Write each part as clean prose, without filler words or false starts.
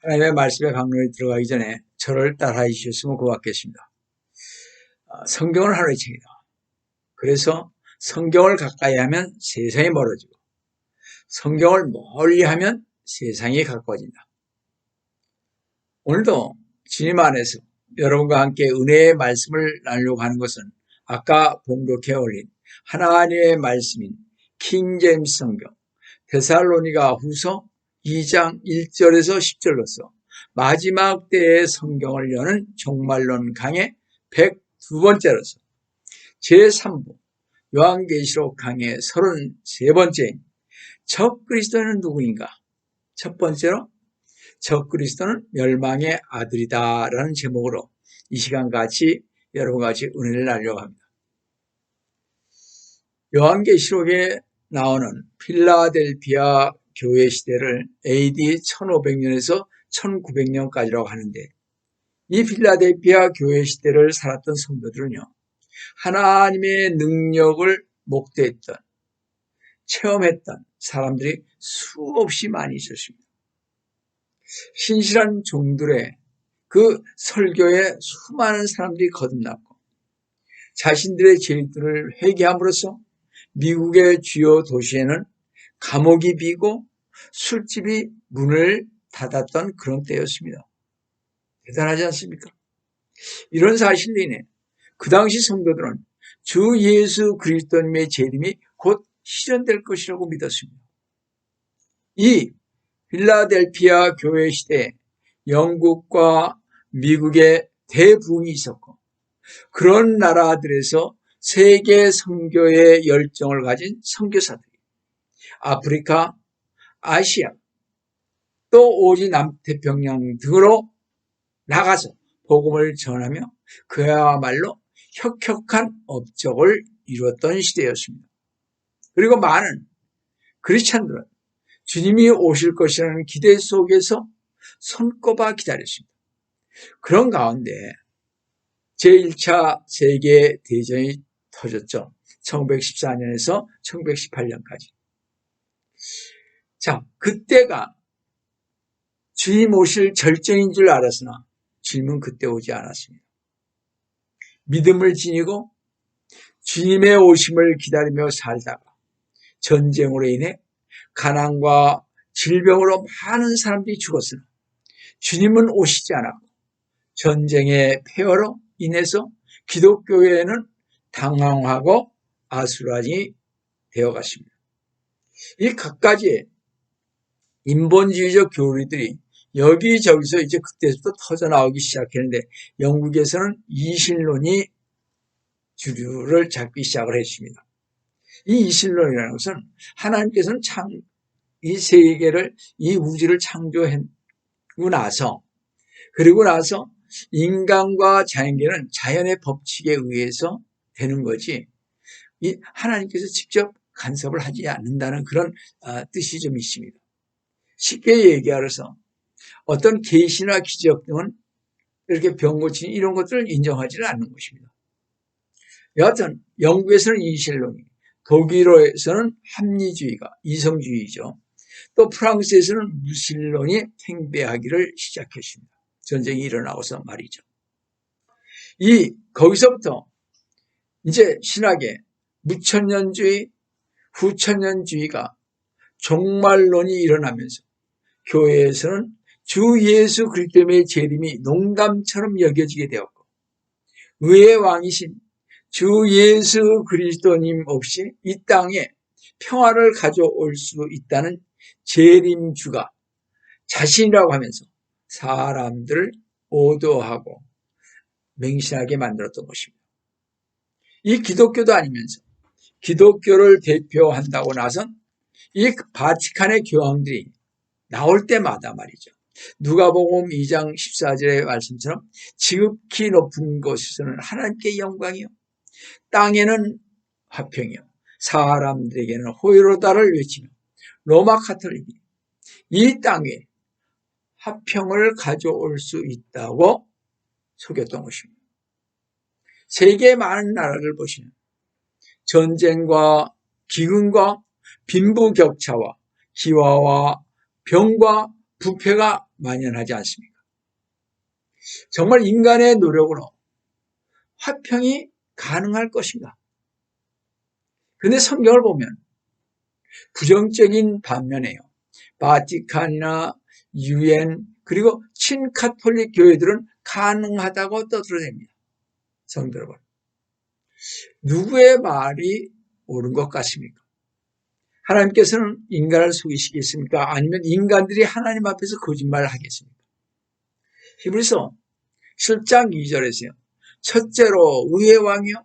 하나님의 말씀의 강론에 들어가기 전에 저를 따라해 주셨으면 고맙겠습니다. 성경은 하나의 책이다. 그래서 성경을 가까이 하면 세상이 멀어지고 성경을 멀리 하면 세상이 가까워진다. 오늘도 주님 안에서 여러분과 함께 은혜의 말씀을 나누려고 하는 것은 아까 봉독해 올린 하나님의 말씀인 킹제임스 성경 데살로니가 후서 2장 1절에서 10절로서 마지막 때의 성경을 여는 종말론 강의 102번째로서 제3부 요한계시록 강의 33번째인 적 그리스도는 누구인가? 첫 번째로 적 그리스도는 멸망의 아들이다 라는 제목으로 이 시간 같이 여러분과 같이 은혜를 나누려고 합니다. 요한계시록에 나오는 필라델피아 교회 시대를 AD 1500년에서 1900년까지라고 하는데 이 필라델피아 교회 시대를 살았던 성도들은요. 하나님의 능력을 목도했던 체험했던 사람들이 수없이 많이 있었습니다. 신실한 종들의 그 설교에 수많은 사람들이 거듭났고 자신들의 죄들을 회개함으로써 미국의 주요 도시에는 감옥이 비고 술집이 문을 닫았던 그런 때였습니다. 대단하지 않습니까? 이런 사실로 인해 그 당시 성도들은 주 예수 그리스도님의 재림이 곧 실현될 것이라고 믿었습니다. 이 필라델피아 교회 시대에 영국과 미국의 대부흥이 있었고 그런 나라들에서 세계 선교의 열정을 가진 선교사들이 아프리카, 아시아, 또 오지 남태평양 등으로 나가서 복음을 전하며 그야말로 혁혁한 업적을 이루었던 시대였습니다. 그리고 많은 크리스찬들은 주님이 오실 것이라는 기대 속에서 손꼽아 기다렸습니다. 그런 가운데 제1차 세계대전이 터졌죠. 1914년에서 1918년까지. 자, 그때가 주님 오실 절정인 줄 알았으나 주님은 그때 오지 않았습니다. 믿음을 지니고 주님의 오심을 기다리며 살다가 전쟁으로 인해 가난과 질병으로 많은 사람들이 죽었으나 주님은 오시지 않았고 전쟁의 폐허로 인해서 기독교회는 당황하고 아수라장이 되어갔습니다. 이 갖가지의 인본주의적 교리들이 여기저기서 이제 그때부터 터져나오기 시작했는데 영국에서는 이신론이 주류를 잡기 시작을 했습니다. 이 이신론이라는 것은 하나님께서는 이 세계를, 이 우주를 창조하고 나서 그리고 나서 인간과 자연계는 자연의 법칙에 의해서 되는 거지 하나님께서 직접 간섭을 하지 않는다는 그런 뜻이 좀 있습니다. 쉽게 얘기하여서 어떤 계시나 기적 등은 이렇게 병 고치는 이런 것들을 인정하지는 않는 것입니다. 여하튼 영국에서는 이신론이, 독일어에서는 합리주의가 이성주의죠. 또 프랑스에서는 무신론이 팽배하기를 시작했습니다. 전쟁이 일어나고서 말이죠. 거기서부터 이제 신학의 무천년주의, 후천년주의가 종말론이 일어나면서 교회에서는 주 예수 그리스도의 재림이 농담처럼 여겨지게 되었고 의의 왕이신 주 예수 그리스도님 없이 이 땅에 평화를 가져올 수 있다는 재림주가 자신이라고 하면서 사람들을 오도하고 맹신하게 만들었던 것입니다. 이 기독교도 아니면서 기독교를 대표한다고 나선 이 바티칸의 교황들이 나올 때마다 말이죠. 누가복음 2장 14절의 말씀처럼 지극히 높은 곳에서는 하나님께 영광이요 땅에는 화평이요 사람들에게는 호의로다를 외치며 로마 카톨릭이 이 땅에 화평을 가져올 수 있다고 속였던 것입니다. 세계의 많은 나라를 보시면 전쟁과 기근과 빈부격차와 기화와 병과 부패가 만연하지 않습니까? 정말 인간의 노력으로 화평이 가능할 것인가? 근데 성경을 보면 부정적인 반면에요. 바티칸이나 유엔 그리고 친카톨릭 교회들은 가능하다고 떠들어냅니다. 성도 여러분, 누구의 말이 옳은 것 같습니까? 하나님께서는 인간을 속이시겠습니까? 아니면 인간들이 하나님 앞에서 거짓말을 하겠습니까? 히브리서 7장 2절에서요. 첫째로 의의 왕이요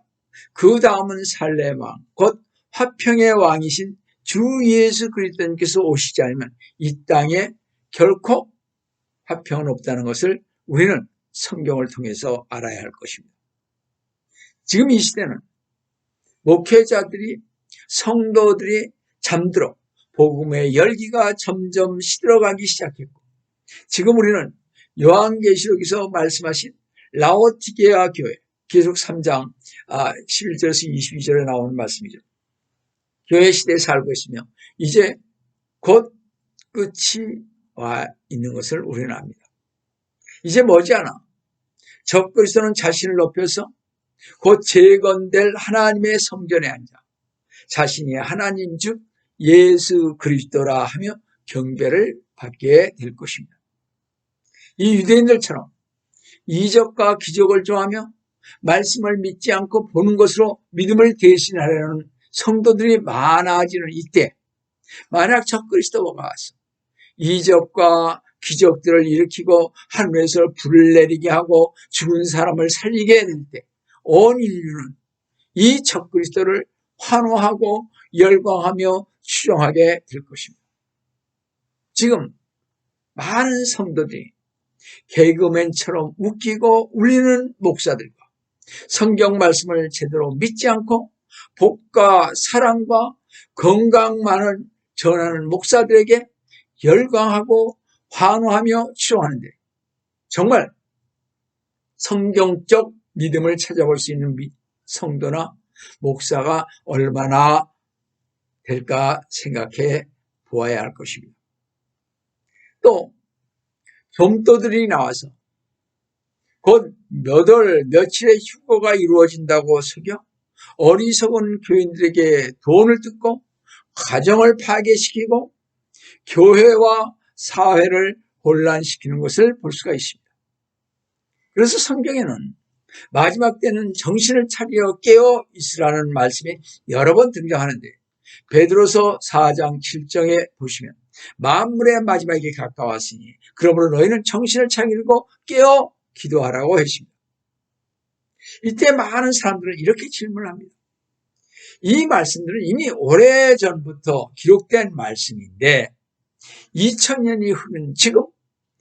그 다음은 살렘 왕, 곧 화평의 왕이신 주 예수 그리스도님께서 오시지 않으면 이 땅에 결코 화평은 없다는 것을 우리는 성경을 통해서 알아야 할 것입니다. 지금 이 시대는 목회자들이 성도들이 잠들어 복음의 열기가 점점 시들어가기 시작했고 지금 우리는 요한계시록에서 말씀하신 라오디게아 교회 계속 3장 11절에서 22절에 나오는 말씀이죠. 교회 시대에 살고 있으며 이제 곧 끝이 와 있는 것을 우리는 압니다. 이제 머지않아 적그리스도는 자신을 높여서 곧 재건될 하나님의 성전에 앉아 자신이 하나님 즉 예수 그리스도라 하며 경배를 받게 될 것입니다. 이 유대인들처럼 이적과 기적을 좋아하며 말씀을 믿지 않고 보는 것으로 믿음을 대신하려는 성도들이 많아지는 이때 만약 적그리스도가 와서 이적과 기적들을 일으키고 하늘에서 불을 내리게 하고 죽은 사람을 살리게 될 때 온 인류는 이 적그리스도를 환호하고 열광하며 추종하게 될 것입니다. 지금 많은 성도들이 개그맨처럼 웃기고 울리는 목사들과 성경 말씀을 제대로 믿지 않고 복과 사랑과 건강만을 전하는 목사들에게 열광하고 환호하며 추종하는데 정말 성경적 믿음을 찾아볼 수 있는 성도나 목사가 얼마나 될까 생각해 보아야 할 것입니다. 또 좀도들이 나와서 곧 몇 월 며칠의 휴거가 이루어진다고 속여 어리석은 교인들에게 돈을 뜯고 가정을 파괴시키고 교회와 사회를 혼란시키는 것을 볼 수가 있습니다. 그래서 성경에는 마지막 때는 정신을 차려 깨어 있으라는 말씀이 여러 번 등장하는데 베드로서 4장 7절에 보시면 만물의 마지막이 가까웠으니 그러므로 너희는 정신을 차리고 깨어 기도하라고 했습니다. 이때 많은 사람들은 이렇게 질문을 합니다. 이 말씀들은 이미 오래전부터 기록된 말씀인데 2000년이 흐른 지금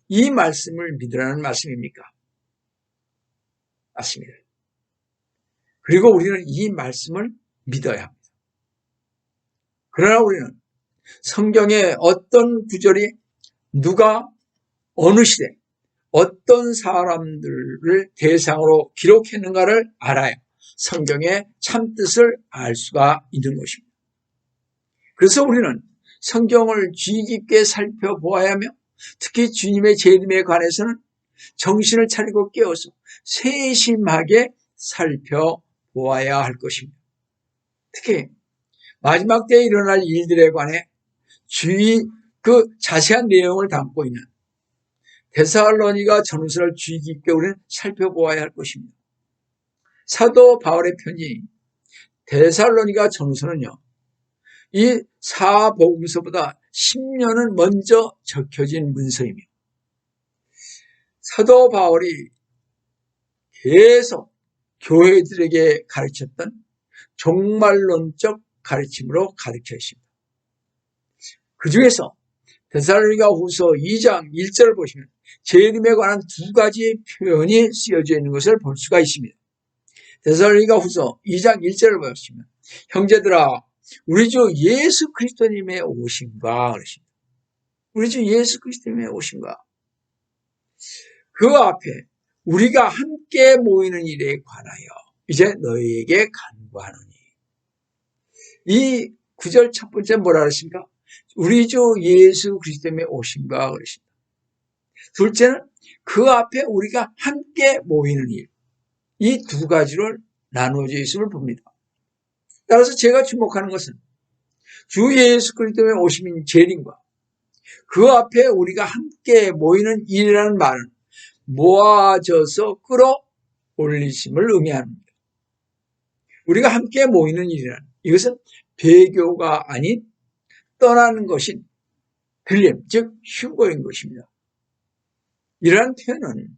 이 말씀을 믿으라는 말씀입니까? 맞습니다. 그리고 우리는 이 말씀을 믿어야 합니다. 그러나 우리는 성경의 어떤 구절이 누가 어느 시대 어떤 사람들을 대상으로 기록했는가를 알아야 성경의 참뜻을 알 수가 있는 것입니다. 그래서 우리는 성경을 주의 깊게 살펴보아야 하며 특히 주님의 재림에 관해서는 정신을 차리고 깨어서 세심하게 살펴보아야 할 것입니다. 특히 마지막 때에 일어날 일들에 관해 그 자세한 내용을 담고 있는 데살로니가 전서를 주의 깊게 우리는 살펴보아야 할 것입니다. 사도 바울의 편지 데살로니가 전서는요, 이 사복음서보다 10년은 먼저 적혀진 문서이며 사도 바울이 계속 교회들에게 가르쳤던 종말론적 가르침으로 가르쳐 있습니다. 그 중에서 데살로니가 후서 2장 1절을 보시면 재림에 관한 두 가지 표현이 쓰여져 있는 것을 볼 수가 있습니다. 데살로니가 후서 2장 1절을 보시면 형제들아 우리 주 예수 그리스도님의 오심과 그러십니다. 우리 주 예수 그리스도님의 오심과 그 앞에 우리가 함께 모이는 일에 관하여 이제 너희에게 간구하노니 이 구절 첫 번째 뭐라 그러십니까? 우리 주 예수 그리스도의 오심과 그러십니다. 둘째는 그 앞에 우리가 함께 모이는 일. 이 두 가지로 나누어져 있음을 봅니다. 따라서 제가 주목하는 것은 주 예수 그리스도의 오심인 재림과 그 앞에 우리가 함께 모이는 일이라는 말은 모아져서 끌어올리심을 의미합니다. 우리가 함께 모이는 일이란 이것은 배교가 아닌 떠나는 것인 들림, 즉 휴거인 것입니다. 이러한 표현은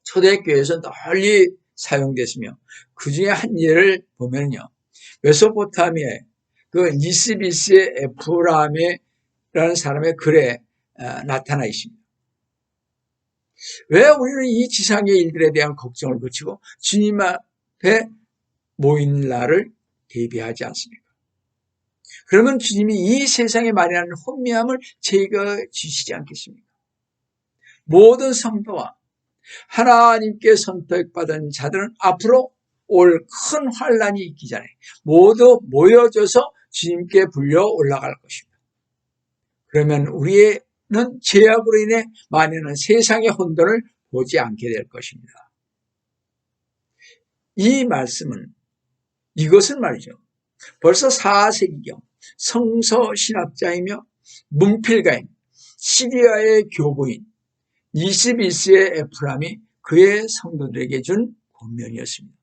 초대교회에서 널리 사용됐으며 그 중에 한 예를 보면요. 메소포타미아의 그 니스비스의 에프라임이라는 사람의 글에 나타나 있습니다. 왜 우리는 이 지상의 일들에 대한 걱정을 거치고 주님 앞에 모인 날을 대비하지 않습니까? 그러면 주님이 이 세상에 만연하는 혼미함을 제거해 주시지 않겠습니까? 모든 성도와 하나님께 선택받은 자들은 앞으로 올 큰 환란이 있기 전에 모두 모여져서 주님께 불려 올라갈 것입니다. 그러면 우리는 죄악으로 인해 만연한 세상의 혼돈을 보지 않게 될 것입니다. 이 말씀은 이것은 말이죠. 벌써 4세기경 성서 신학자이며 문필가인 시리아의 교부인 니스비스의 에프라임이 그의 성도들에게 준 권면이었습니다.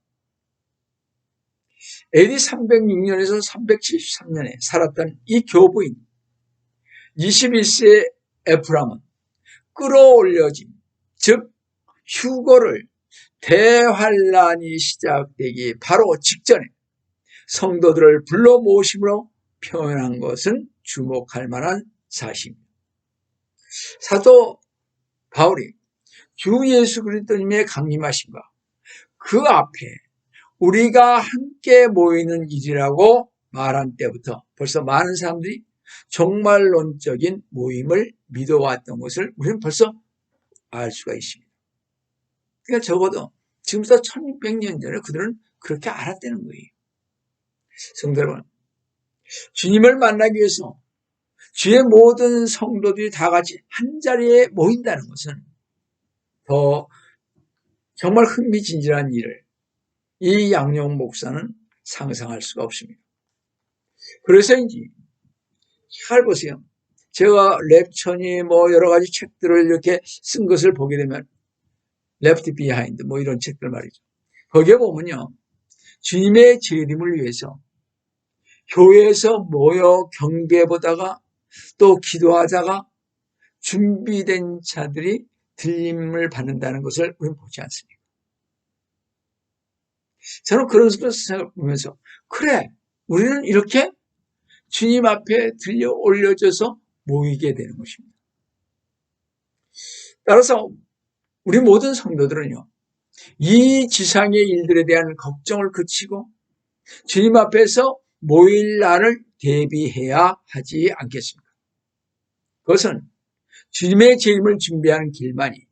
AD 306년에서 373년에 살았던 이 교부인 니스비스의 에프라임은 끌어올려짐, 즉 휴거를 대환란이 시작되기 바로 직전에 성도들을 불러 모심으로 표현한 것은 주목할 만한 사실입니다. 사도 바울이 주 예수 그리스도님의 강림하심과 그 앞에 우리가 함께 모이는 일이라고 말한 때부터 벌써 많은 사람들이 종말론적인 모임을 믿어왔던 것을 우리는 벌써 알 수가 있습니다. 그러니까 적어도 지금부터 1600년 전에 그들은 그렇게 알았다는 거예요. 성도 여러분, 주님을 만나기 위해서 주의 모든 성도들이 다 같이 한 자리에 모인다는 것은 더 정말 흥미진진한 일을 이 양용 목사는 상상할 수가 없습니다. 그래서인지 잘 보세요. 제가 랩천이 여러 가지 책들을 이렇게 쓴 것을 보게 되면 Left Behind 이런 책들 말이죠. 거기에 보면요. 주님의 재림을 위해서 교회에서 모여 경배 보다가 또 기도하다가 준비된 자들이 들림을 받는다는 것을 우리는 보지 않습니까? 저는 그런 생각을 보면서 그래, 우리는 이렇게 주님 앞에 들려 올려져서 모이게 되는 것입니다. 따라서 우리 모든 성도들은요, 이 지상의 일들에 대한 걱정을 그치고 주님 앞에서 모일 날을 대비해야 하지 않겠습니까? 그것은 주님의 재림을 준비하는 길만이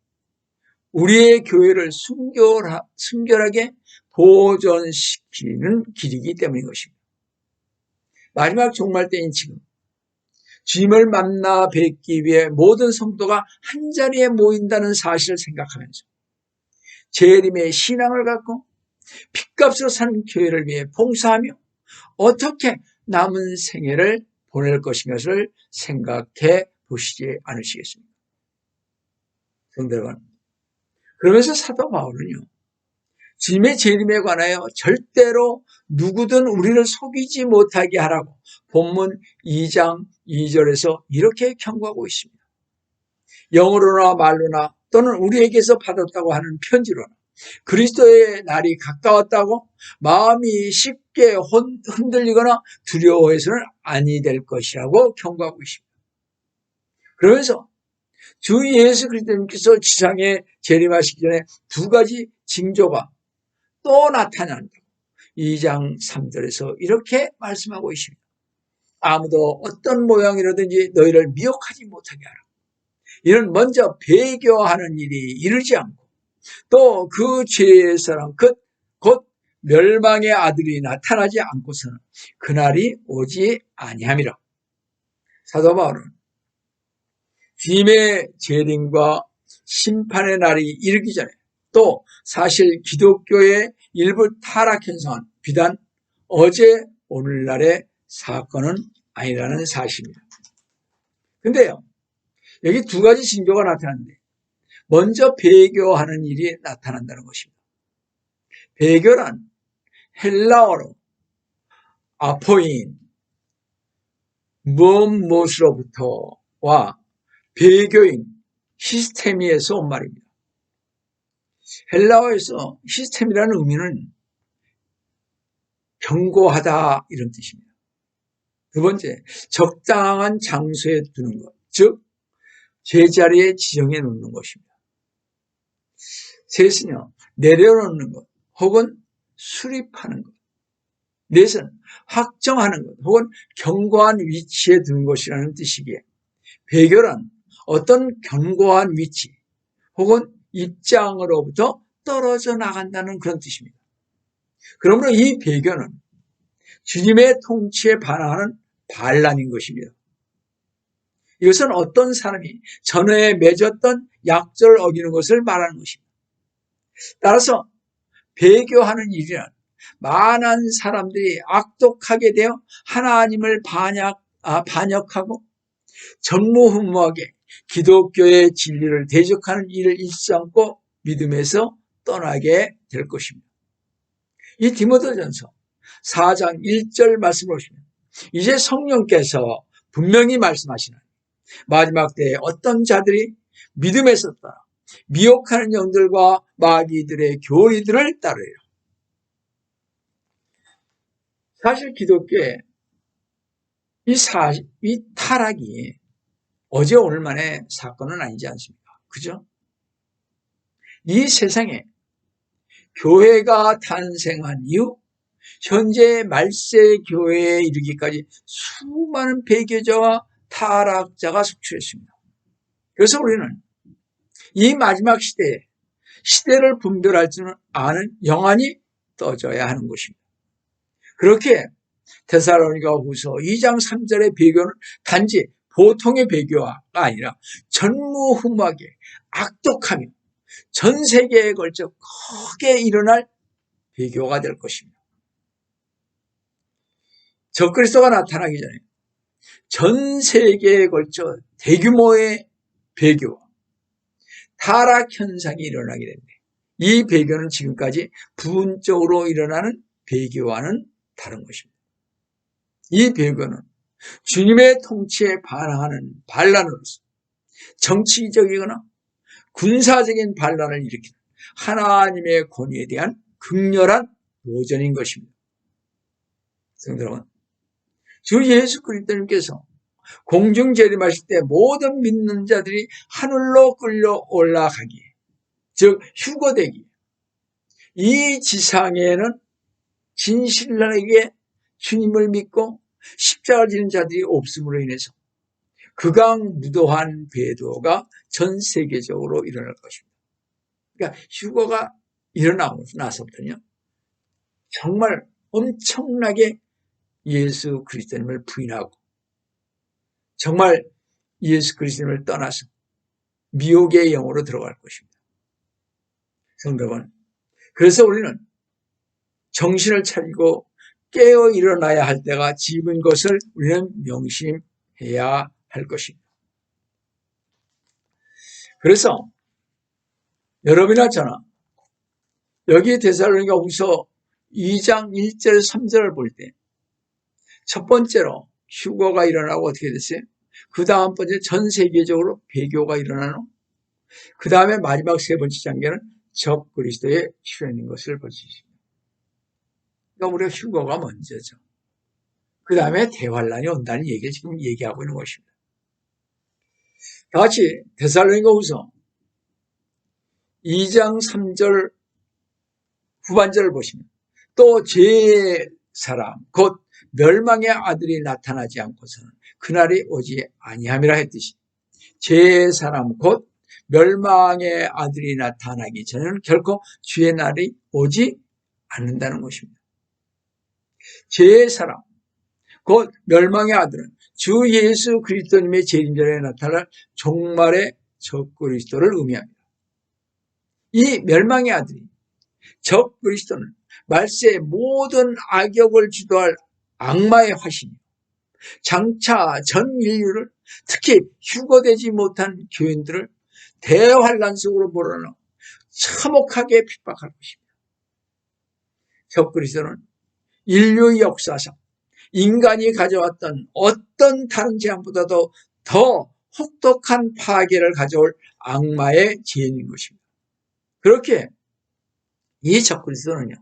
우리의 교회를 순결하게 보존시키는 길이기 때문인 것입니다. 마지막 종말 때인 지금 주님을 만나 뵙기 위해 모든 성도가 한자리에 모인다는 사실을 생각하면서 재림의 신앙을 갖고 핏값으로 사는 교회를 위해 봉사하며 어떻게 남은 생애를 보낼 것인가를 생각해 보시지 않으시겠습니까? 성도 여러분, 그러면서 사도 바울은요, 주님의 재림에 관하여 절대로 누구든 우리를 속이지 못하게 하라고 본문 2장 2절에서 이렇게 경고하고 있습니다. 영어로나 말로나 또는 우리에게서 받았다고 하는 편지로나 그리스도의 날이 가까웠다고 마음이 쉽게 흔들리거나 두려워해서는 아니 될 것이라고 경고하고 있습니다. 그러면서 주 예수 그리스도님께서 지상에 재림하시기 전에 두 가지 징조가 또 나타난다. 2장 3절에서 이렇게 말씀하고 있습니다. 아무도 어떤 모양이라든지 너희를 미혹하지 못하게 하라. 이는 먼저 배교하는 일이 이르지 않고 또 그 죄의 사람 곧 멸망의 아들이 나타나지 않고서는 그날이 오지 아니함이라. 사도 바울은 주님의 재림과 심판의 날이 이르기 전에 또 사실 기독교의 일부 타락 현상은 비단 어제 오늘날의 사건은 아니라는 사실입니다. 근데요, 여기 두 가지 징조가 나타났는데 먼저 배교하는 일이 나타난다는 것입니다. 배교란 헬라어로 아포인 무엇으로부터와 배교인 히스테미에서 온 말입니다. 헬라어에서 히스테미라는 의미는 경고하다 이런 뜻입니다. 두 번째, 적당한 장소에 두는 것, 즉 제자리에 지정해 놓는 것입니다. 셋은요, 내려놓는 것 혹은 수립하는 것. 넷은 확정하는 것 혹은 견고한 위치에 두는 것이라는 뜻이기에 배교란 어떤 견고한 위치 혹은 입장으로부터 떨어져 나간다는 그런 뜻입니다. 그러므로 이 배교는 주님의 통치에 반항하는 반란인 것입니다. 이것은 어떤 사람이 전에 맺었던 약속을 어기는 것을 말하는 것입니다. 따라서 배교하는 일이란 많은 사람들이 악독하게 되어 하나님을 반역하고 전무후무하게 기독교의 진리를 대적하는 일을 잊지 않고 믿음에서 떠나게 될 것입니다. 이 디모데전서 4장 1절 말씀을 보시면 이제 성령께서 분명히 말씀하시는 마지막 때에 어떤 자들이 믿음에서 떠나 미혹하는 영들과 마귀들의 교리들을 따르리라. 사실 기독교의 이 타락이 어제 오늘만의 사건은 아니지 않습니까? 그죠? 이 세상에 교회가 탄생한 이후 현재 말세 교회에 이르기까지 수많은 배교자와 타락자가 속출했습니다. 그래서 우리는 이 마지막 시대에 시대를 분별할 줄 아는 영안이 떠져야 하는 것입니다. 그렇게 데살로니가후서 2장 3절의 배교는 단지 보통의 배교가 아니라 전무후무하게 악독하며 전 세계에 걸쳐 크게 일어날 배교가 될 것입니다. 적그리스도가 나타나기 전에 전 세계에 걸쳐 대규모의 배교와 타락 현상이 일어나게 됩니다. 이 배교는 지금까지 부분적으로 일어나는 배교와는 다른 것입니다. 이 배교는 주님의 통치에 반항하는 반란으로서 정치적이거나 군사적인 반란을 일으키는 하나님의 권위에 대한 극렬한 도전인 것입니다. 성도 여러분, 주 예수 그리스도님께서 공중 재림하실 때 모든 믿는 자들이 하늘로 끌려 올라가기에, 즉 휴거되기에 이 지상에는 진실하게 주님을 믿고 십자가를 지는 자들이 없음으로 인해서 극악무도한 배도가 전 세계적으로 일어날 것입니다. 그러니까 휴거가 일어나고 나서부터는요, 정말 엄청나게 예수 그리스도님을 부인하고 정말 예수 그리스도님을 떠나서 미혹의 영으로 들어갈 것입니다. 성도 여러분, 그래서 우리는 정신을 차리고 깨어 일어나야 할 때가 지금인 것을 우리는 명심해야 할 것입니다. 그래서 여러분이나 저나 여기 데살로니가후서 2장 1절 3절을 볼 때 첫 번째로 휴거가 일어나고 어떻게 됐어요? 그 다음 번째 전 세계적으로 배교가 일어나는, 그 다음에 마지막 세 번째 단계는 적 그리스도의 출현인 것을 볼 수 있습니다. 그러니까 우리가 휴거가 먼저죠. 그 다음에 대환란이 온다는 얘기를 지금 얘기하고 있는 것입니다. 다 같이 데살로니가후서 2장 3절 후반절을 보시면 또 제 사람 곧 멸망의 아들이 나타나지 않고서는 그날이 오지 아니함이라 했듯이 제 사람 곧 멸망의 아들이 나타나기 전에는 결코 주의 날이 오지 않는다는 것입니다. 제 사람 곧 멸망의 아들은 주 예수 그리스도님의 재림전에 나타날 종말의 적 그리스도를 의미합니다. 이 멸망의 아들이 적 그리스도는 말세의 모든 악역을 주도할 악마의 화신이요, 장차 전 인류를, 특히 휴거되지 못한 교인들을 대환란 속으로 몰아넣어 참혹하게 핍박할 것입니다. 적 그리스도는 인류 역사상 인간이 가져왔던 어떤 다른 재앙보다도 더 혹독한 파괴를 가져올 악마의 죄인인 것입니다. 그렇게 이 적 그리스도는요,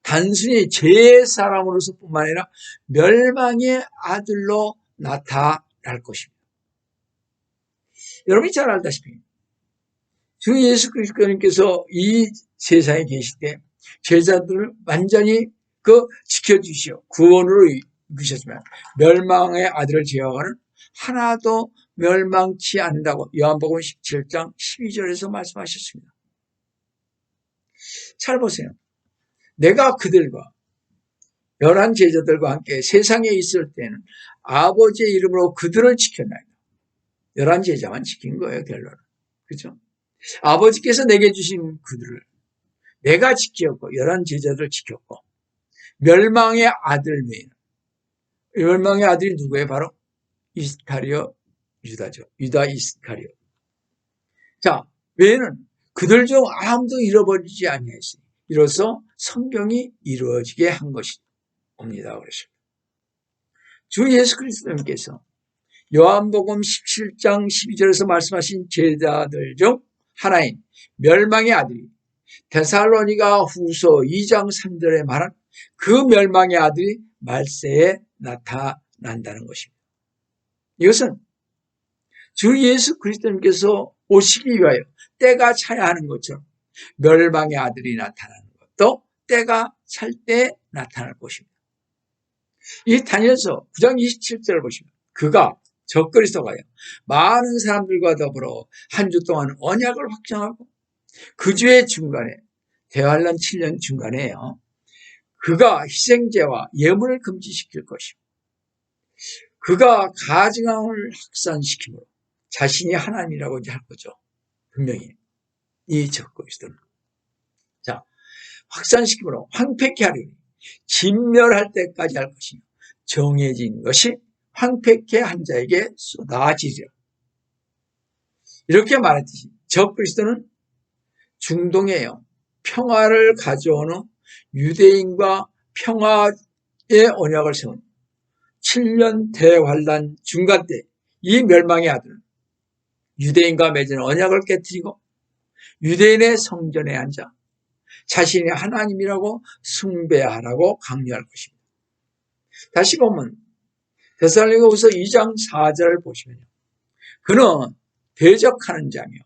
단순히 죄의 사람으로서 뿐만 아니라 멸망의 아들로 나타날 것입니다. 여러분이 잘 알다시피 주 예수 그리스도님께서 이 세상에 계실 때 제자들을 완전히 지켜주시오 구원으로 이끄셨지만 멸망의 아들을 제어하는 하나도 멸망치 않는다고 요한복음 17장 12절에서 말씀하셨습니다. 잘 보세요. 내가 그들과 11 제자들과 함께 세상에 있을 때는 아버지의 이름으로 그들을 지켰나이다. 11 제자만 지킨 거예요, 결론은. 그렇죠? 아버지께서 내게 주신 그들을 내가 지켰고 11 제자들을 지켰고, 멸망의 아들 외에는, 멸망의 아들이 누구예요? 바로 이스카리오 유다죠. 유다 이스카리오. 자, 외에는 그들 중 아무도 잃어버리지 아니하였으니 이로써 성경이 이루어지게 한 것입니다. 그랬습니다. 주 예수 그리스도님께서 요한복음 17장 12절에서 말씀하신 제자들 중 하나인 멸망의 아들이 데살로니가 후서 2장 3절에 말한 그 멸망의 아들이 말세에 나타난다는 것입니다. 이것은 주 예수 그리스도님께서 오시기 위하여 때가 차야 하는 것처럼 멸망의 아들이 나타나는 것도 때가 찰 때 나타날 것입니다. 이 다니엘서 9장 27절을 보시면 그가 적 그리스도가요, 많은 사람들과 더불어 한 주 동안 언약을 확정하고 그 주의 중간에, 대환란 7년 중간에요, 그가 희생제와 예물을 금지시킬 것입니다. 그가 가증함을 확산시키므로 자신이 하나님이라고 이제 할 거죠. 분명히 이 적 그리스도는. 자, 확산시키므로 황폐케 하리니 진멸할 때까지 할 것이며 정해진 것이 황폐케 한 자에게 쏟아지리라. 이렇게 말했듯이 적 그리스도는 중동에요, 평화를 가져오는 유대인과 평화의 언약을 세운 7년 대환란 중간 때 이 멸망의 아들은 유대인과 맺은 언약을 깨뜨리고 유대인의 성전에 앉아 자신이 하나님이라고 숭배하라고 강요할 것입니다. 다시 보면 데살로니가후서 2장 4절을 보시면요, 그는 대적하는 자며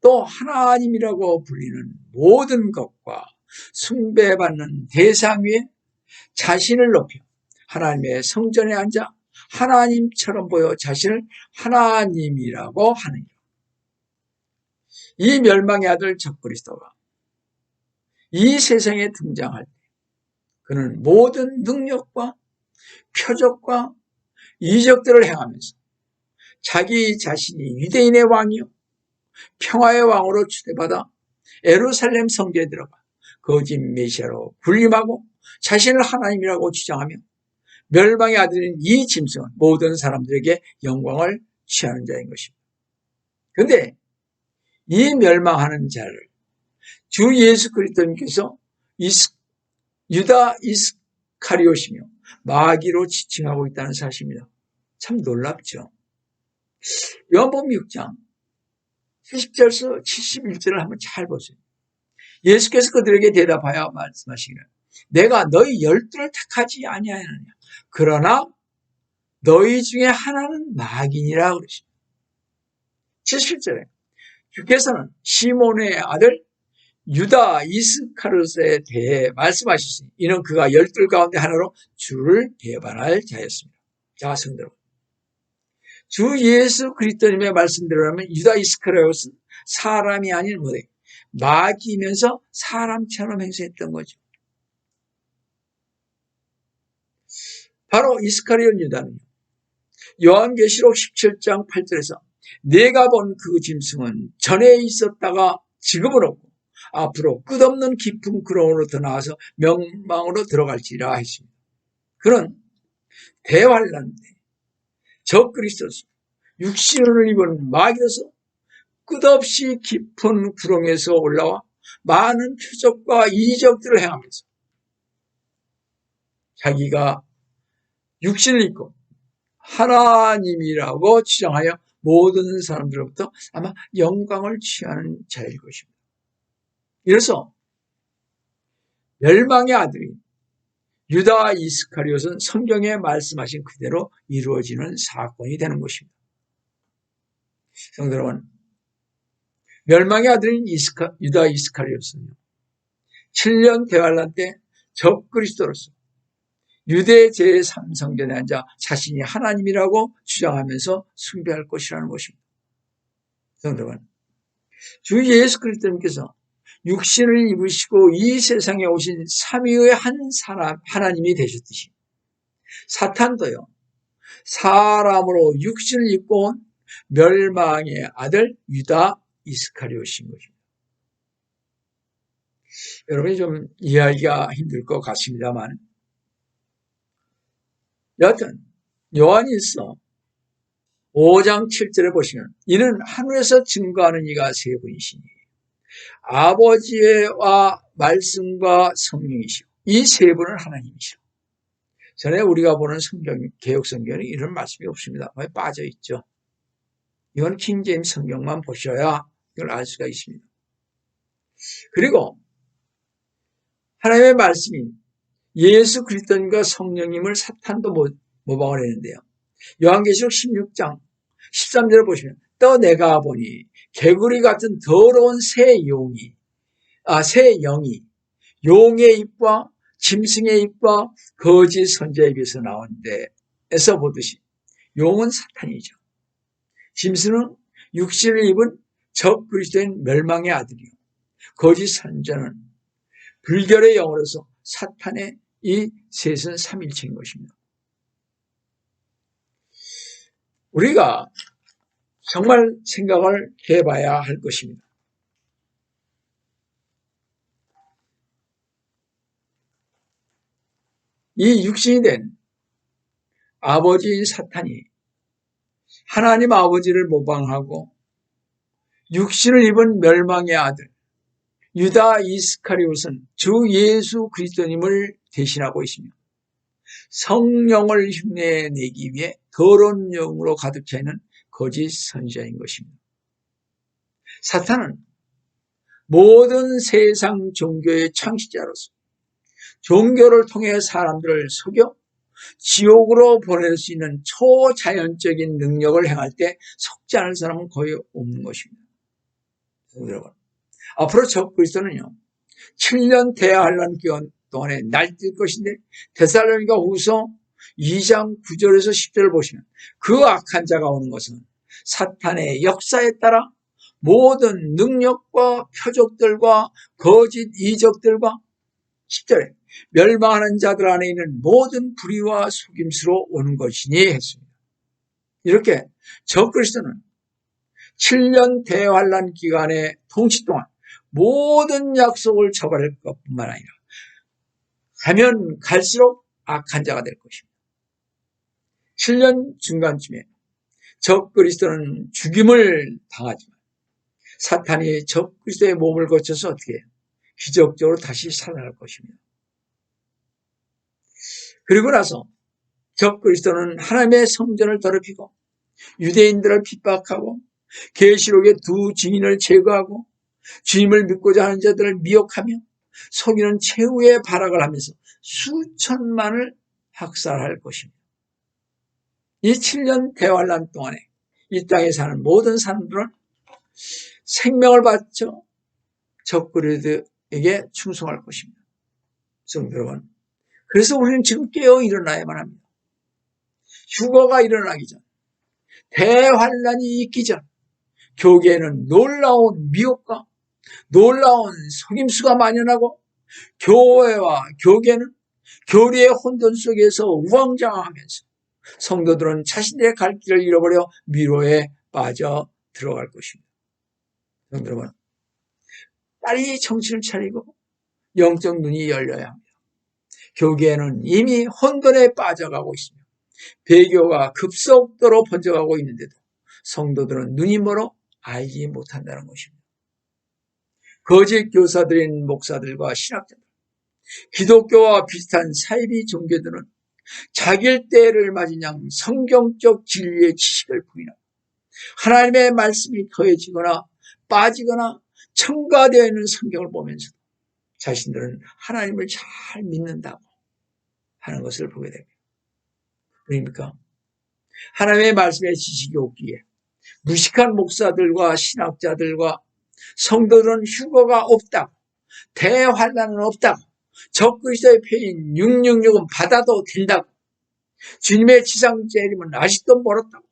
또 하나님이라고 불리는 모든 것과 숭배받는 대상 위에 자신을 높여 하나님의 성전에 앉아 하나님처럼 보여 자신을 하나님이라고 하느니라. 이 멸망의 아들 적 그리스도가 이 세상에 등장할 때 그는 모든 능력과 표적과 이적들을 행하면서 자기 자신이 유대인의 왕이요 평화의 왕으로 추대받아 예루살렘 성전에 들어가 거짓 메시아로 군림하고 자신을 하나님이라고 주장하며 멸망의 아들인 이 짐승은 모든 사람들에게 영광을 취하는 자인 것입니다. 그런데 이 멸망하는 자를 주 예수 그리스도님께서 유다 이스카리ot이며 마귀로 지칭하고 있다는 사실입니다. 참 놀랍죠. 요한복음 6장 70절에서 71절을 한번 잘 보세요. 예수께서 그들에게 대답하여 말씀하시기를 내가 너희 12를 택하지 아니하였느냐, 그러나 너희 중에 하나는 마귀니라 그러십니다. 77절에 주께서는 시몬의 아들 유다 이스카리ot에 대해 말씀하셨으니 이는 그가 12 가운데 하나로 주를 배반할 자였습니다. 자, 성도 여러분, 주 예수 그리스도님의 말씀대로라면 유다 이스카리ot은 사람이 아닌 뭐래, 마귀면서 사람처럼 행세했던 거죠. 바로 이스카리ot 유다는 요한계시록 17장 8절에서 내가 본 그 짐승은 전에 있었다가 지금은 없고 앞으로 끝없는 깊은 구렁으로 더 나아서 멸망으로 들어갈지라 했습니다. 그는 대환란 때 적그리스도로서 육신을 입은 마귀로서 끝없이 깊은 구렁에서 올라와 많은 표적과 이적들을 행하면서 자기가 육신을 입고 하나님이라고 주장하여 모든 사람들로부터 아마 영광을 취하는 자일 것입니다. 이래서 멸망의 아들인 유다 이스카리옷은 성경에 말씀하신 그대로 이루어지는 사건이 되는 것입니다. 성도 여러분, 멸망의 아들인 유다 이스카리옷은요, 7년 대환란 때 적그리스도로서 유대 제3성전에 앉아 자신이 하나님이라고 주장하면서 숭배할 것이라는 것입니다. 성도 여러분, 주 예수 그리스도님께서 육신을 입으시고 이 세상에 오신 삼위의 한 사람 하나님이 되셨듯이 사탄도요, 사람으로 육신을 입고 온 멸망의 아들 유다 이스카리옷인 것입니다. 여러분이 좀 이해하기가 힘들 것 같습니다만, 여하튼 요한일서 5장 7절에 보시면 이는 하늘에서 증거하는 이가 세 분이시니 아버지와 말씀과 성령이시오. 이 세 분은 하나님이시오. 전에 우리가 보는 성경, 개혁 성경에 이런 말씀이 없습니다. 빠져 있죠. 이건 킹제임스 성경만 보셔야 이걸 알 수가 있습니다. 그리고 하나님의 말씀인 예수 그리스도님과 성령님을 사탄도 모방을 했는데요. 요한계시록 16장 13절을 보시면 또 내가 보니 개구리 같은 더러운 새 영이 용의 입과 짐승의 입과 거짓 선지자의 입에서 나오는데 에서 보듯이 용은 사탄이죠. 짐승은 육신을 입은 적그리스도인 멸망의 아들이요, 거짓 선지자는 불결의 영으로서 사탄의 이 셋은 삼일체인 것입니다. 우리가 정말 생각을 해봐야 할 것입니다. 이 육신이 된 아버지인 사탄이 하나님 아버지를 모방하고 육신을 입은 멸망의 아들 유다 이스카리옷은 주 예수 그리스도님을 대신하고 있으며 성령을 흉내내기 위해 더러운 영으로 가득 차 있는 거짓 선지자인 것입니다. 사탄은 모든 세상 종교의 창시자로서 종교를 통해 사람들을 속여 지옥으로 보낼 수 있는 초자연적인 능력을 행할 때 속지 않을 사람은 거의 없는 것입니다. 여러분, 앞으로 적그리스도는요 7년 대환란 기간 동안에 날뛸 것인데 데살로니가 후서 2장 9절에서 10절을 보시면 그 악한 자가 오는 것은 사탄의 역사에 따라 모든 능력과 표적들과 거짓 이적들과 10절에 멸망하는 자들 안에 있는 모든 불의와 속임수로 오는 것이니 했습니다. 이렇게 적그리스도는 7년 대환란 기간의 통치 동안 모든 약속을 저버릴 것뿐만 아니라 가면 갈수록 악한 자가 될 것입니다. 7년 중간쯤에 적그리스도는 죽임을 당하지만 사탄이 적그리스도의 몸을 거쳐서 어떻게 해요? 기적적으로 다시 살아날 것입니다. 그리고 나서 적그리스도는 하나님의 성전을 더럽히고 유대인들을 핍박하고 계시록의 두 증인을 제거하고 주님을 믿고자 하는 자들을 미혹하며 속이는 최후의 발악을 하면서 수천만을 학살할 것입니다. 이 7년 대환란 동안에 이 땅에 사는 모든 사람들은 생명을 바쳐 적그리스도에게 충성할 것입니다. 성도 여러분, 그래서 우리는 지금 깨어 일어나야만 합니다. 휴거가 일어나기 전, 대환란이 있기 전, 교계에는 놀라운 미혹과 놀라운 속임수가 만연하고 교회와 교계는 교리의 혼돈 속에서 우왕좌왕하면서 성도들은 자신들의 갈 길을 잃어버려 미로에 빠져 들어갈 것입니다. 성도 여러분, 빨리 정신을 차리고 영적 눈이 열려야 합니다. 교계에는 이미 혼돈에 빠져가고 있습니다. 배교가 급속도로 번져가고 있는데도 성도들은 눈이 멀어 알지 못한다는 것입니다. 거짓 교사들인 목사들과 신학자들, 기독교와 비슷한 사이비 종교들은 자기의 때를 맞은 양 성경적 진리의 지식을 부인하고 하나님의 말씀이 더해지거나 빠지거나 첨가되어 있는 성경을 보면서 자신들은 하나님을 잘 믿는다고 하는 것을 보게 됩니다. 그러니까 하나님의 말씀의 지식이 없기에 무식한 목사들과 신학자들과 성도들은 휴거가 없다고, 대환란은 없다고, 적그리스도의 표인 666은 받아도 된다고, 주님의 지상 재림은 아직도 멀었다고,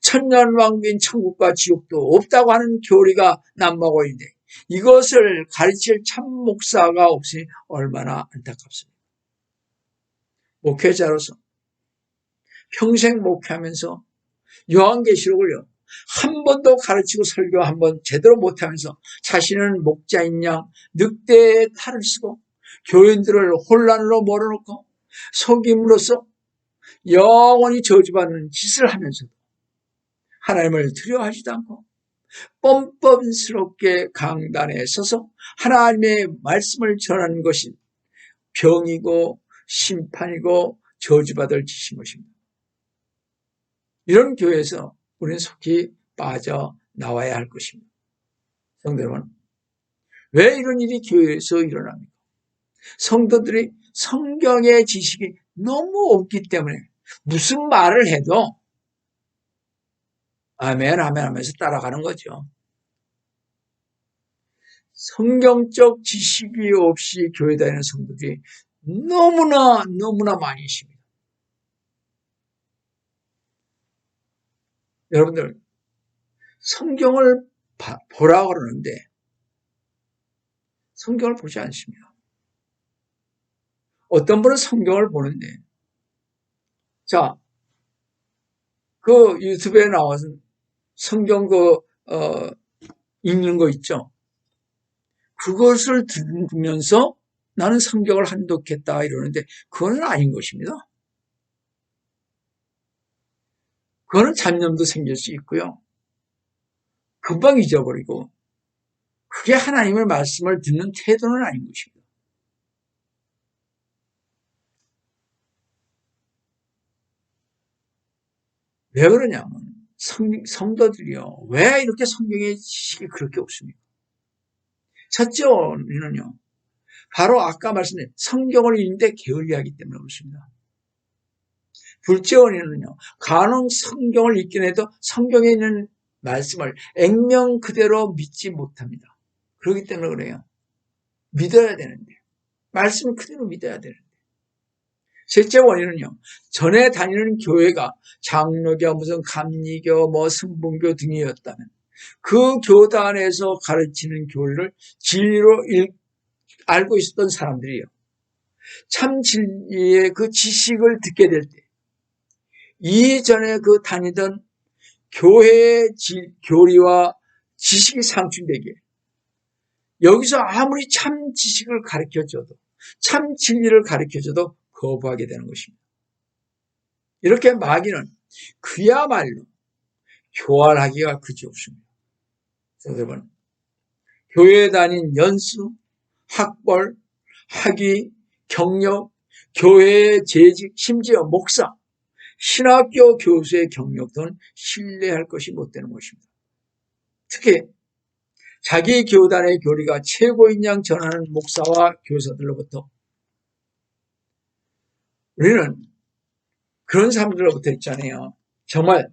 천년왕국인 천국과 지옥도 없다고 하는 교리가 난무하고 있는데 이것을 가르칠 참 목사가 없으니 얼마나 안타깝습니다. 목회자로서 평생 목회하면서 요한계시록을요 한 번도 가르치고 설교 한 번 제대로 못하면서 자신은 목자인 양 늑대의 탈을 쓰고 교인들을 혼란으로 몰아넣고 속임으로써 영원히 저주받는 짓을 하면서도 하나님을 두려워하지도 않고 뻔뻔스럽게 강단에 서서 하나님의 말씀을 전하는 것이 병이고 심판이고 저주받을 짓인 것입니다. 이런 교회에서 우리는 속히 빠져나와야 할 것입니다. 성도 여러분, 왜 이런 일이 교회에서 일어납니까? 성도들이 성경의 지식이 너무 없기 때문에 무슨 말을 해도 아멘 아멘 하면서 따라가는 거죠. 성경적 지식이 없이 교회 다니는 성도들이 너무나 많이 있습니다. 여러분들 성경을 보라고 그러는데 성경을 보지 않습니다. 어떤 분은 성경을 보는데 자, 그 유튜브에 나와서 성경 읽는 거 있죠? 그것을 들으면서 나는 성경을 한독했다 이러는데 그건 아닌 것입니다. 그거는 잡념도 생길 수 있고요. 금방 잊어버리고 그게 하나님의 말씀을 듣는 태도는 아닌 것입니다. 왜 그러냐면 성도들이요. 왜 이렇게 성경의 지식이 그렇게 없습니까? 첫째 원인은요. 바로 아까 말씀드린 성경을 읽는데 게을리하기 때문에 그렇습니다. 둘째 원인은요. 간혹 성경을 읽긴 해도 성경에 있는 말씀을 액면 그대로 믿지 못합니다. 그렇기 때문에 그래요. 믿어야 되는데. 말씀을 그대로 믿어야 되는데. 셋째 원인은요. 전에 다니는 교회가 장로교, 무슨 감리교, 승분교 등이었다면 그 교단에서 가르치는 교리를 진리로 알고 있었던 사람들이요. 참 진리의 그 지식을 듣게 될 때 이전에 그 다니던 교회의 교리와 지식이 상충되기에 여기서 아무리 참 지식을 가르쳐줘도 참 진리를 가르쳐줘도 거부하게 되는 것입니다. 이렇게 마귀는 그야말로 교활하기가 그지없습니다. 여러분, 교회에 다닌 연수, 학벌, 학위, 경력, 교회의 재직, 심지어 목사, 신학교 교수의 경력 등 신뢰할 것이 못 되는 것입니다. 특히 자기 교단의 교리가 최고인 양 전하는 목사와 교사들로부터 우리는 그런 사람들로부터 있잖아요. 정말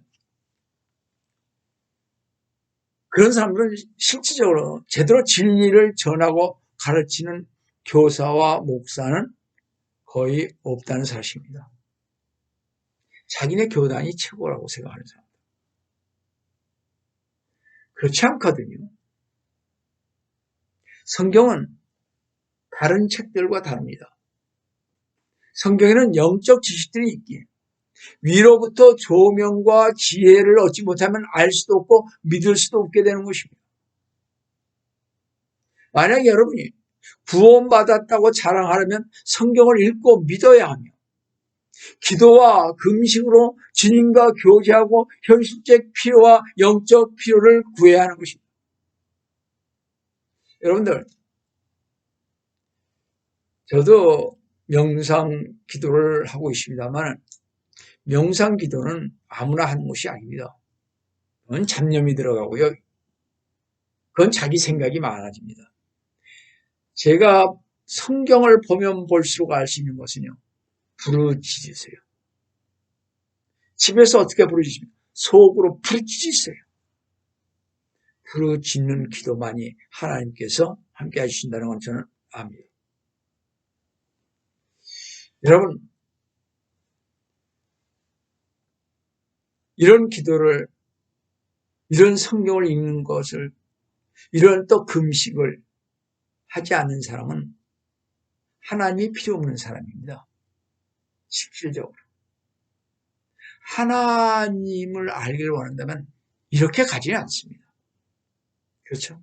그런 사람들은 실질적으로 제대로 진리를 전하고 가르치는 교사와 목사는 거의 없다는 사실입니다. 자기네 교단이 최고라고 생각하는 사람. 그렇지 않거든요. 성경은 다른 책들과 다릅니다. 성경에는 영적 지식들이 있기에 위로부터 조명과 지혜를 얻지 못하면 알 수도 없고 믿을 수도 없게 되는 것입니다. 만약에 여러분이 구원받았다고 자랑하려면 성경을 읽고 믿어야 하며 기도와 금식으로 주님과 교제하고 현실적 필요와 영적 필요를 구해야 하는 것입니다. 여러분들, 저도 명상 기도를 하고 있습니다만 명상 기도는 아무나 하는 것이 아닙니다. 그건 잡념이 들어가고요. 그건 자기 생각이 많아집니다. 제가 성경을 보면 볼수록 알 수 있는 것은요. 부르짖으세요. 집에서 어떻게 부르짖습니까? 속으로 부르짖으세요. 부르짖는 기도만이 하나님께서 함께 해주신다는 건 저는 압니다. 여러분, 이런 기도를, 이런 성경을 읽는 것을, 이런 또 금식을 하지 않는 사람은 하나님이 필요 없는 사람입니다. 실질적으로. 하나님을 알기를 원한다면 이렇게 가지는 않습니다. 그렇죠?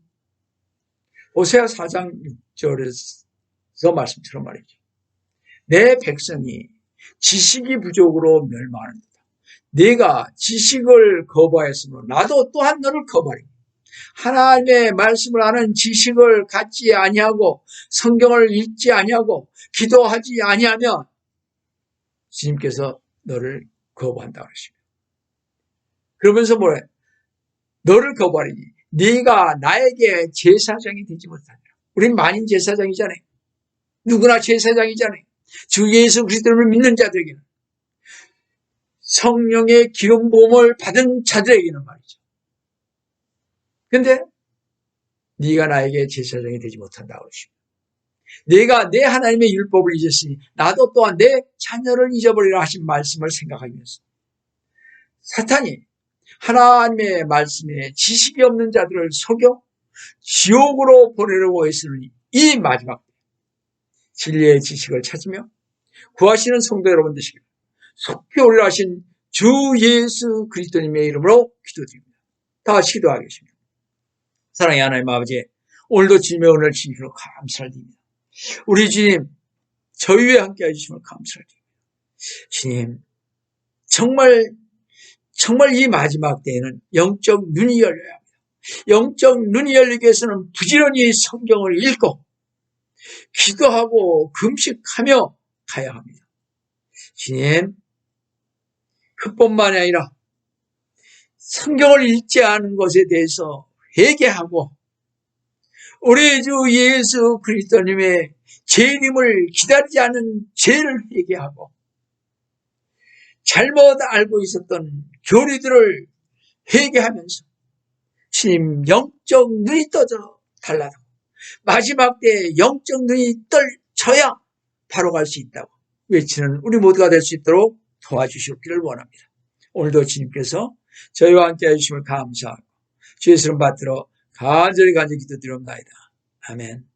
호세아 4장 6절에서 말씀처럼 말이죠. 내 백성이 지식이 부족으로 멸망한다. 네가 지식을 거부하였으므로 나도 또한 너를 거부하리니 하나님의 말씀을 아는 지식을 갖지 아니하고 성경을 읽지 아니하고 기도하지 아니하면 주님께서 너를 거부한다 그러십니다. 그러면서 뭐래? 너를 거부하리니 네가 나에게 제사장이 되지 못하리라. 우린 만인 제사장이잖아요. 누구나 제사장이잖아요. 주 예수 그리스도를 믿는 자들에게는 성령의 기름 부음을 받은 자들에게는 말이죠. 근데 네가 나에게 제사장이 되지 못한다 그러십니다. 내가 내 하나님의 율법을 잊었으니 나도 또한 내 자녀를 잊어버리라 하신 말씀을 생각하면서 사탄이 하나님의 말씀에 지식이 없는 자들을 속여 지옥으로 보내려고 했으니 이 마지막 진리의 지식을 찾으며 구하시는 성도 여러분 되시길 속히 오리라 하신 주 예수 그리스도님의 이름으로 기도드립니다. 다 같이 기도하겠습니다. 사랑의 하나님 아버지, 오늘도 주님의 은혜를 주시므로 감사를 드립니다. 우리 주님, 저희 위에 함께 해주시면 감사를 드립니다. 주님, 정말 이 마지막 때에는 영적 눈이 열려야 합니다. 영적 눈이 열리기 위해서는 부지런히 성경을 읽고 기도하고 금식하며 가야 합니다. 주님, 그뿐만이 아니라 성경을 읽지 않은 것에 대해서 회개하고 우리 주 예수 그리스도님의 재림을 기다리지 않은 죄를 회개하고 잘못 알고 있었던 교리들을 회개하면서 주님 영적 눈이 떠져 달라도 마지막 때 영적 눈이 떠져야 바로 갈 수 있다고 외치는 우리 모두가 될 수 있도록 도와주시기를 원합니다. 오늘도 주님께서 저희와 함께 해주심을 감사하고 주 예수를 받들어 간절히 기도드립니다. 아멘.